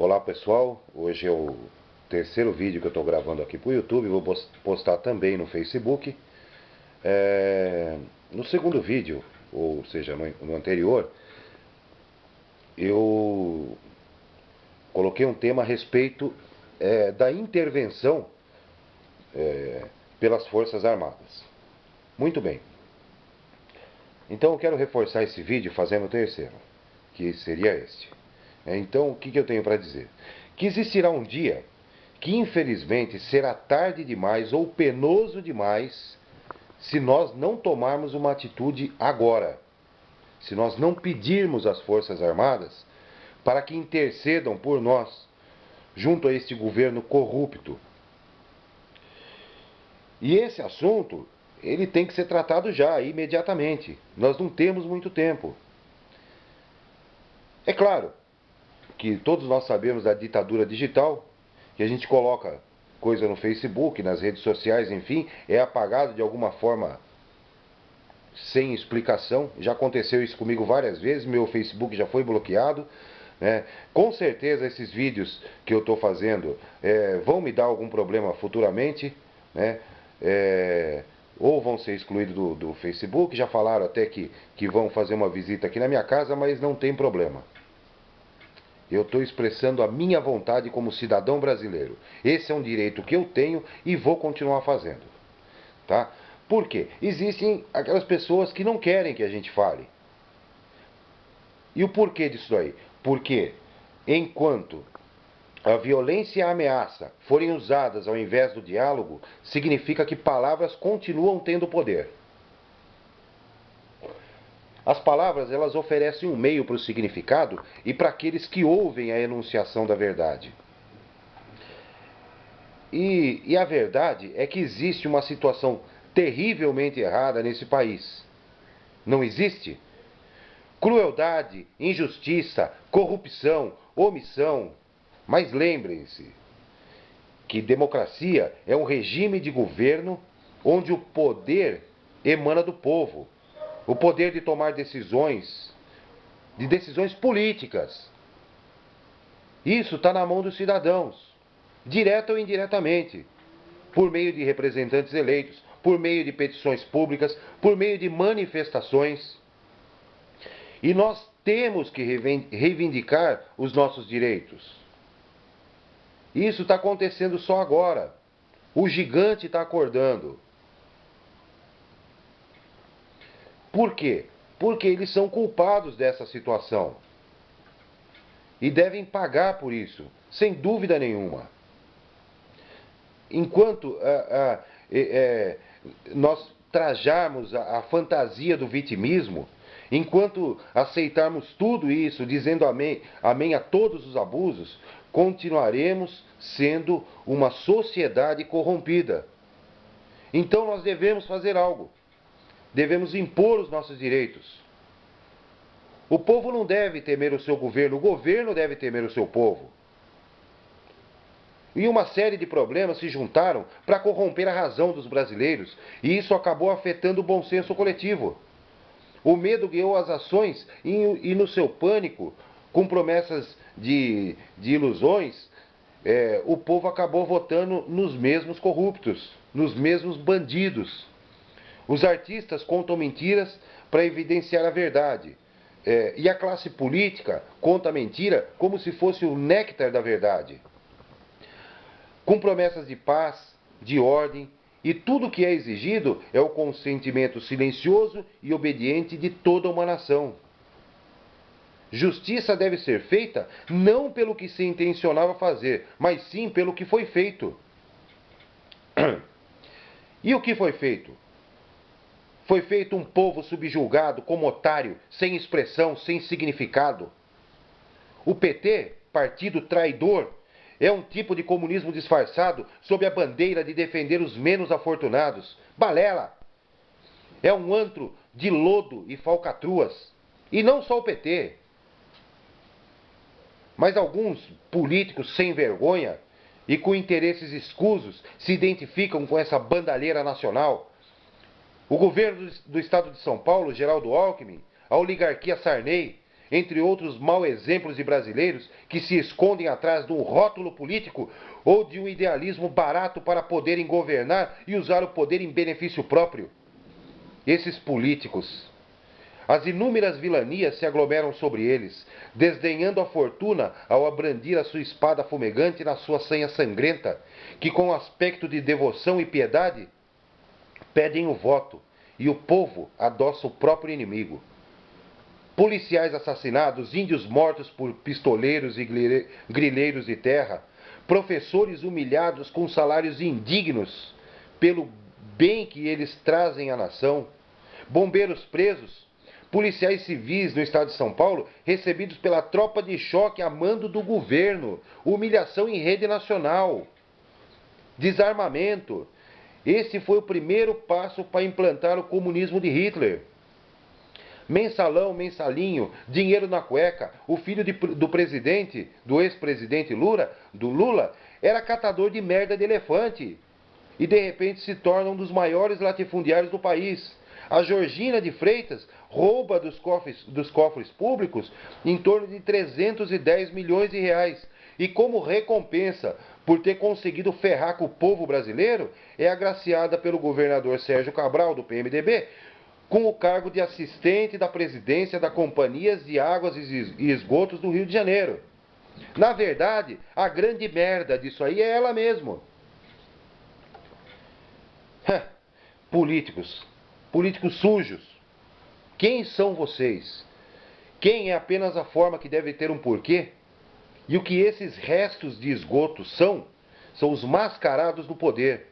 Olá pessoal, hoje é o terceiro vídeo que eu estou gravando aqui para o YouTube, vou postar também no Facebook. No segundo vídeo, ou seja, no anterior, eu coloquei um tema a respeito da intervenção pelas Forças Armadas. Muito bem, então eu quero reforçar esse vídeo fazendo o terceiro, que seria este. Então, o que eu tenho para dizer? Que existirá um dia que, infelizmente, será tarde demais ou penoso demais se nós não tomarmos uma atitude agora. Se nós não pedirmos às Forças Armadas para que intercedam por nós, junto a este governo corrupto. E esse assunto, ele tem que ser tratado já, imediatamente. Nós não temos muito tempo. É claro que todos nós sabemos da ditadura digital, que a gente coloca coisa no Facebook, nas redes sociais, enfim, é apagado de alguma forma sem explicação. Já aconteceu isso comigo várias vezes, meu Facebook já foi bloqueado, né? Com certeza esses vídeos que eu estou fazendo vão me dar algum problema futuramente, né? Ou vão ser excluídos do Facebook. Já falaram até que vão fazer uma visita aqui na minha casa, mas não tem problema. Eu estou expressando a minha vontade como cidadão brasileiro. Esse é um direito que eu tenho e vou continuar fazendo. Tá? Por quê? Existem aquelas pessoas que não querem que a gente fale. E o porquê disso aí? Porque enquanto a violência e a ameaça forem usadas ao invés do diálogo, significa que palavras continuam tendo poder. As palavras, elas oferecem um meio para o significado e para aqueles que ouvem a enunciação da verdade. E a verdade é que existe uma situação terrivelmente errada nesse país. Não existe? Crueldade, injustiça, corrupção, omissão. Mas lembrem-se que democracia é um regime de governo onde o poder emana do povo. O poder de tomar decisões políticas. Isso está na mão dos cidadãos, direta ou indiretamente, por meio de representantes eleitos, por meio de petições públicas, por meio de manifestações. E nós temos que reivindicar os nossos direitos. Isso está acontecendo só agora. O gigante está acordando. Por quê? Porque eles são culpados dessa situação. E devem pagar por isso, sem dúvida nenhuma. Enquanto nós trajarmos a fantasia do vitimismo, enquanto aceitarmos tudo isso, dizendo amém, amém a todos os abusos, continuaremos sendo uma sociedade corrompida. Então nós devemos fazer algo. Devemos impor os nossos direitos. O povo não deve temer o seu governo, o governo deve temer o seu povo. E uma série de problemas se juntaram para corromper a razão dos brasileiros, e isso acabou afetando o bom senso coletivo. O medo guiou as ações e no seu pânico, com promessas de ilusões, o povo acabou votando nos mesmos corruptos, nos mesmos bandidos. Os artistas contam mentiras para evidenciar a verdade. E a classe política conta a mentira como se fosse o néctar da verdade. Com promessas de paz, de ordem, e tudo o que é exigido é o consentimento silencioso e obediente de toda uma nação. Justiça deve ser feita não pelo que se intencionava fazer, mas sim pelo que foi feito. E o que foi feito? Foi feito um povo subjugado como otário, sem expressão, sem significado. O PT, partido traidor, é um tipo de comunismo disfarçado sob a bandeira de defender os menos afortunados. Balela! É um antro de lodo e falcatruas. E não só o PT, mas alguns políticos sem vergonha e com interesses escusos se identificam com essa bandalheira nacional. O governo do estado de São Paulo, Geraldo Alckmin, a oligarquia Sarney, entre outros mau exemplos de brasileiros que se escondem atrás de um rótulo político ou de um idealismo barato para poderem governar e usar o poder em benefício próprio. Esses políticos, as inúmeras vilanias se aglomeram sobre eles, desdenhando a fortuna ao abrandir a sua espada fumegante na sua sanha sangrenta, que com aspecto de devoção e piedade pedem o voto, e o povo adoça o próprio inimigo. Policiais assassinados, índios mortos por pistoleiros e grileiros de terra, professores humilhados com salários indignos pelo bem que eles trazem à nação, bombeiros presos, policiais civis no estado de São Paulo recebidos pela tropa de choque a mando do governo, humilhação em rede nacional, desarmamento. Esse foi o primeiro passo para implantar o comunismo de Hitler. Mensalão, mensalinho, dinheiro na cueca. O filho do presidente, do ex-presidente Lula, era catador de merda de elefante. E de repente se torna um dos maiores latifundiários do país. A Georgina de Freitas rouba dos cofres públicos em torno de 310 milhões de reais. E como recompensa por ter conseguido ferrar com o povo brasileiro, é agraciada pelo governador Sérgio Cabral, do PMDB, com o cargo de assistente da presidência da Companhias de Águas e Esgotos do Rio de Janeiro. Na verdade, a grande merda disso aí é ela mesma. Políticos. Políticos sujos. Quem são vocês? Quem é apenas a forma que deve ter um porquê? E o que esses restos de esgoto são os mascarados do poder.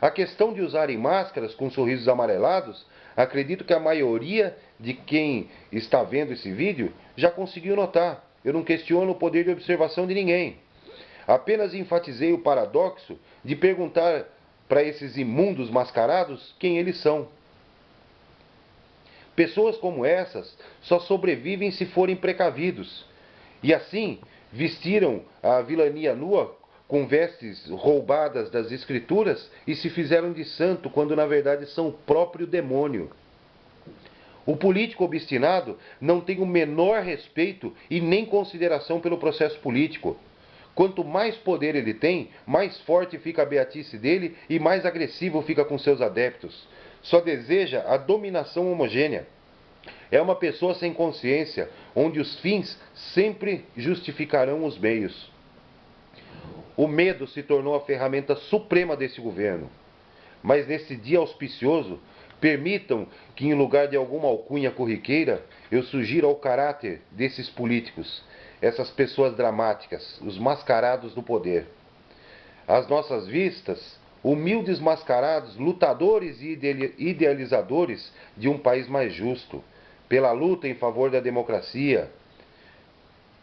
A questão de usarem máscaras com sorrisos amarelados, acredito que a maioria de quem está vendo esse vídeo já conseguiu notar. Eu não questiono o poder de observação de ninguém. Apenas enfatizei o paradoxo de perguntar para esses imundos mascarados quem eles são. Pessoas como essas só sobrevivem se forem precavidos. E assim, vestiram a vilania nua com vestes roubadas das escrituras e se fizeram de santo, quando na verdade são o próprio demônio. O político obstinado não tem o menor respeito e nem consideração pelo processo político. Quanto mais poder ele tem, mais forte fica a beatice dele e mais agressivo fica com seus adeptos. Só deseja a dominação homogênea. É uma pessoa sem consciência, onde os fins sempre justificarão os meios. O medo se tornou a ferramenta suprema desse governo. Mas nesse dia auspicioso, permitam que, em lugar de alguma alcunha corriqueira, eu sugira o caráter desses políticos, essas pessoas dramáticas, os mascarados do poder. Às nossas vistas, humildes mascarados, lutadores e idealizadores de um país mais justo, pela luta em favor da democracia,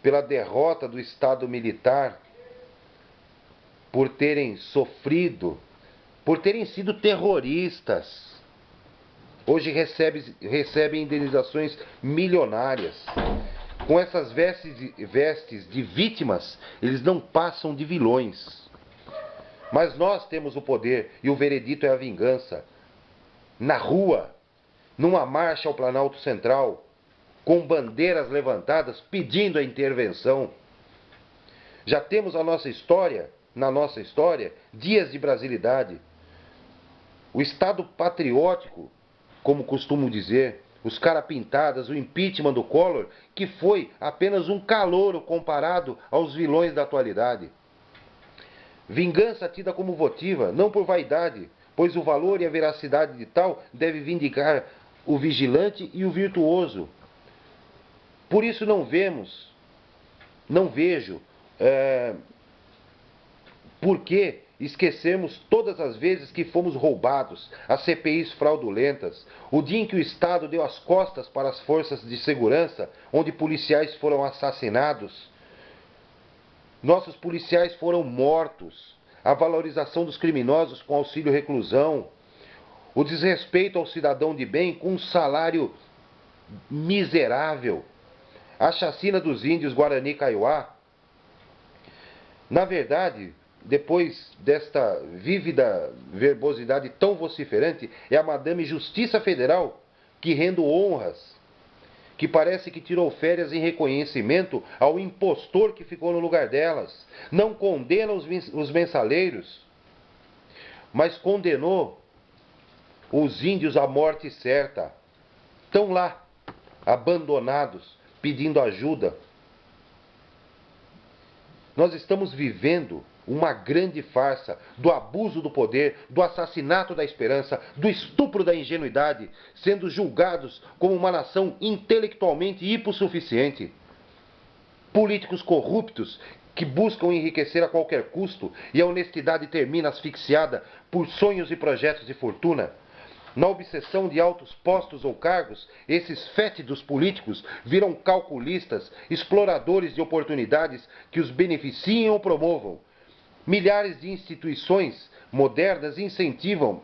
pela derrota do Estado militar, por terem sofrido, por terem sido terroristas. Hoje recebem indenizações milionárias. Com essas vestes de vítimas, eles não passam de vilões. Mas nós temos o poder e o veredito é a vingança. Na rua, numa marcha ao Planalto Central, com bandeiras levantadas pedindo a intervenção. Já temos na nossa história, dias de brasilidade. O Estado patriótico, como costumo dizer, os carapintadas, o impeachment do Collor, que foi apenas um calouro comparado aos vilões da atualidade. Vingança tida como votiva, não por vaidade, pois o valor e a veracidade de tal deve vindicar o vigilante e o virtuoso. Por isso não vejo por que esquecemos todas as vezes que fomos roubados, as CPIs fraudulentas, o dia em que o Estado deu as costas para as forças de segurança, onde policiais foram assassinados, nossos policiais foram mortos, a valorização dos criminosos com auxílio reclusão, o desrespeito ao cidadão de bem com um salário miserável, a chacina dos índios Guarani Kaiowá. Na verdade, depois desta vívida verbosidade tão vociferante, é a Madame Justiça Federal que, rendo honras, que parece que tirou férias em reconhecimento ao impostor que ficou no lugar delas. Não condena os mensaleiros, mas condenou os índios à morte certa. Estão lá, abandonados, pedindo ajuda. Nós estamos vivendo uma grande farsa do abuso do poder, do assassinato da esperança, do estupro da ingenuidade, sendo julgados como uma nação intelectualmente hipossuficiente. Políticos corruptos que buscam enriquecer a qualquer custo e a honestidade termina asfixiada por sonhos e projetos de fortuna. Na obsessão de altos postos ou cargos, esses fétidos políticos viram calculistas, exploradores de oportunidades que os beneficiem ou promovam. Milhares de instituições modernas incentivam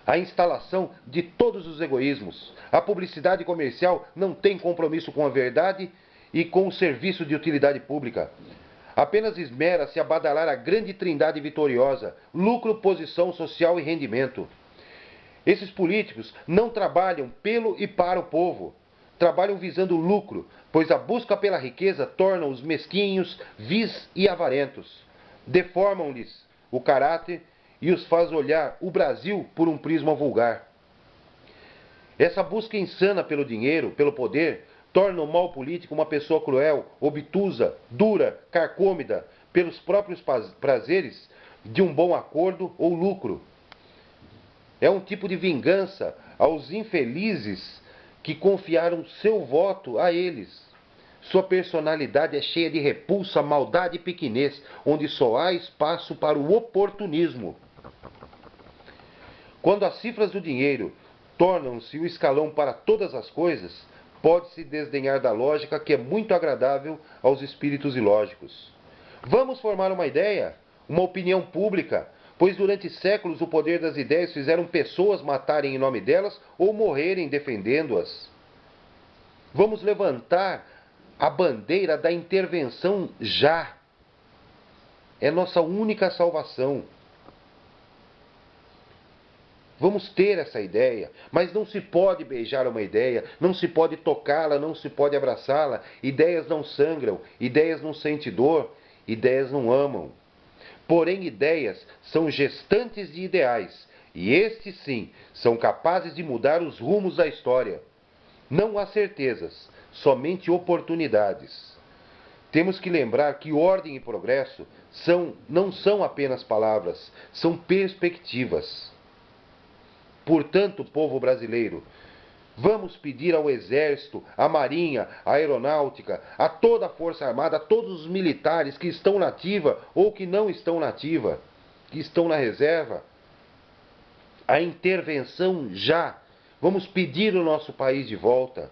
a instalação de todos os egoísmos. A publicidade comercial não tem compromisso com a verdade e com o serviço de utilidade pública. Apenas esmera-se a badalar a grande trindade vitoriosa: lucro, posição social e rendimento. Esses políticos não trabalham pelo e para o povo. Trabalham visando lucro, pois a busca pela riqueza torna-os mesquinhos, vis e avarentos. Deformam-lhes o caráter e os faz olhar o Brasil por um prisma vulgar. Essa busca insana pelo dinheiro, pelo poder, torna o mal político uma pessoa cruel, obtusa, dura, carcômida, pelos próprios prazeres de um bom acordo ou lucro. É um tipo de vingança aos infelizes que confiaram seu voto a eles. Sua personalidade é cheia de repulsa, maldade e pequenez, onde só há espaço para o oportunismo. Quando as cifras do dinheiro tornam-se o escalão para todas as coisas, pode-se desdenhar da lógica que é muito agradável aos espíritos ilógicos. Vamos formar uma ideia, uma opinião pública, pois durante séculos o poder das ideias fizeram pessoas matarem em nome delas ou morrerem defendendo-as. Vamos levantar a bandeira da intervenção já. É nossa única salvação. Vamos ter essa ideia, mas não se pode beijar uma ideia, não se pode tocá-la, não se pode abraçá-la. Ideias não sangram, ideias não sentem dor, ideias não amam. Porém, ideias são gestantes de ideais, e estes sim são capazes de mudar os rumos da história. Não há certezas, somente oportunidades. Temos que lembrar que ordem e progresso não são apenas palavras, são perspectivas. Portanto, povo brasileiro, vamos pedir ao Exército, à Marinha, à Aeronáutica, a toda a Força Armada, a todos os militares que estão na ativa ou que não estão na ativa, que estão na reserva, a intervenção já. Vamos pedir o nosso país de volta.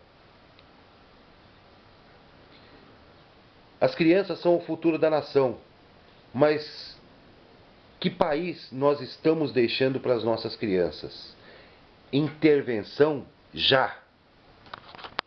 As crianças são o futuro da nação, mas que país nós estamos deixando para as nossas crianças? Intervenção já.